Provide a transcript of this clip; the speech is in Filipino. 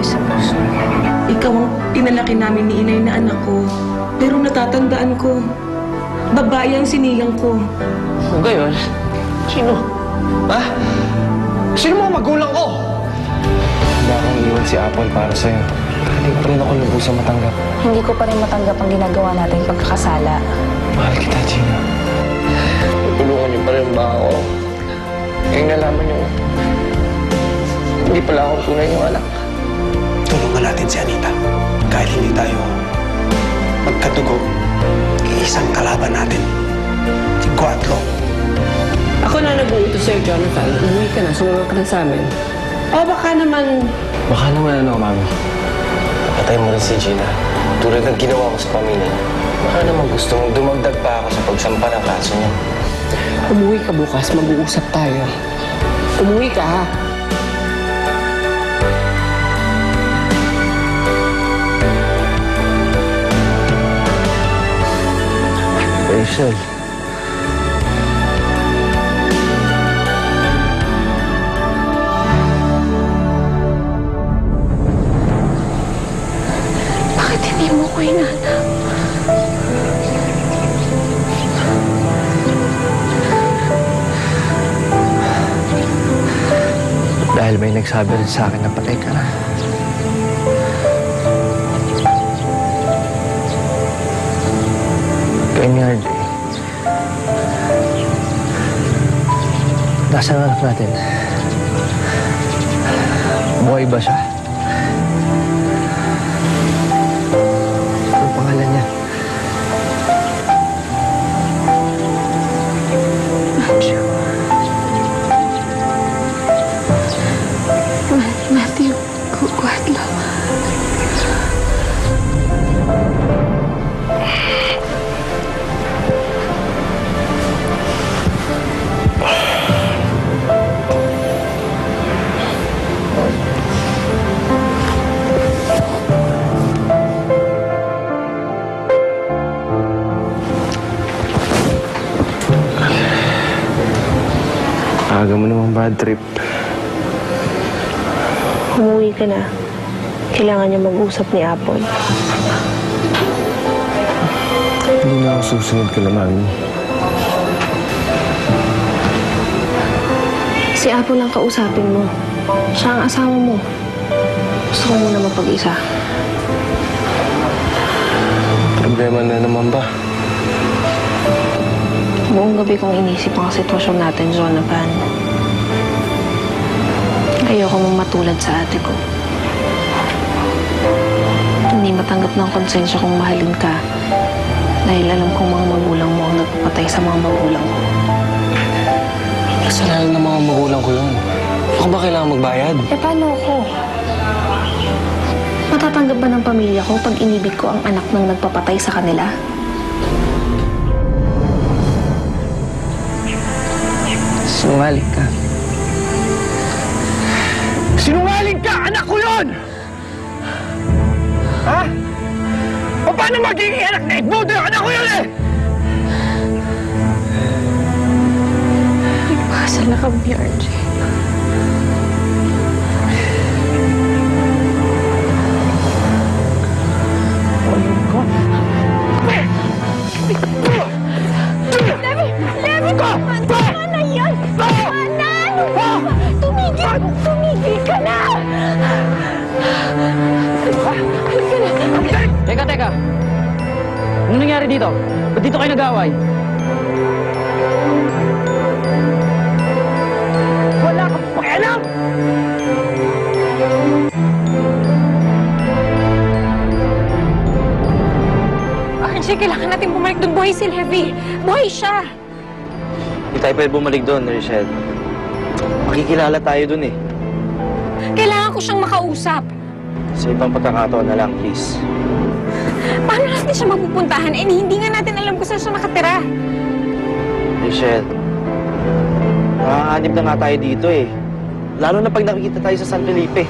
sa puso. Ikaw ang pinalaki namin ni inay na anak ko. Pero natatandaan ko, babae ang sinilang ko. Kung gayon, sino? Ha? Sino mga magulang ko? Wala akong iwan si Apple para sa'yo. Hindi pa rin ako lubusang matanggap. Hindi ko pa rin matanggap ang ginagawa nating pagkakasala. Mahal kita, Gina. Tulungan niyo pa rin ba ako? Ngayong nalaman niyo, hindi pala ako tunay niyong anak. Tulungan natin si Anita. Kahit hindi tayo magkatugo, isang kalaban natin. Si Cuatro. Ako na nag-uutos, Sir Jonathan. Umuwi ka na, sumama ka na sa amin. O baka naman... Baka naman Mami. Patay mo rin si Gina. Tulad ng ginawa ko sa pamilya niya. Baka naman gusto mong dumagdag pa ako sa pagsampa ng kaso niya. Umuwi ka bukas, mag-uusap tayo. Umuwi ka, ha? Rachel. Bakit hindi mo ko hinahanap? Dahil may nagsabi rin sa akin na patay ka na. Kaya ni RJ. Nasaan ang anak natin? Buhay ba siya? Ano pangalan niya? Matthew Cuatro. Aga mo namang bad trip. Umuwi ka na. Kailangan niya mag-usap ni Apple. Hindi na ako susunod kila Mami. Si Apple ang kausapin mo. Siya ang asawa mo. Gusto ko muna mapag-isa. Problema na naman ba? Buong gabi kong inisip ang sitwasyon natin, Jonathan. Ayoko mong matulad sa ate ko. Hindi matanggap ng konsensya kung mahalin ka dahil alam kong mga magulang mo ang nagpapatay sa mga magulang ko. Kasalanan ng mga magulang ko yun. Ako ba kailangan magbayad? Eh, paano ako? Matatanggap ba ng pamilya ko pag inibig ko ang anak ng nagpapatay sa kanila? Sinungaling ka. Sinungaling ka! Anak ko yun! Ha? O paano magiging anak na Edmundo? Anak ko yun eh! Nagpakasal na kami, RJ. Teka. Anong nangyari dito? Ba't dito kayo nag-aaway? Wala kang pakialam! RJ, kailangan natin bumalik doon. Buhay si Levi. Buhay siya. Hindi tayo pwede bumalik doon, Rachel. Makikilala tayo doon eh. Kailangan ko siyang makausap. Sa ibang pagkakataon na lang, please. Paano natin siya mapupuntahan? Eh, hindi nga natin alam kung saan siya nakatira. Rachel, nakahanip na nga tayo dito eh. Lalo na pag nakikita tayo sa San Felipe.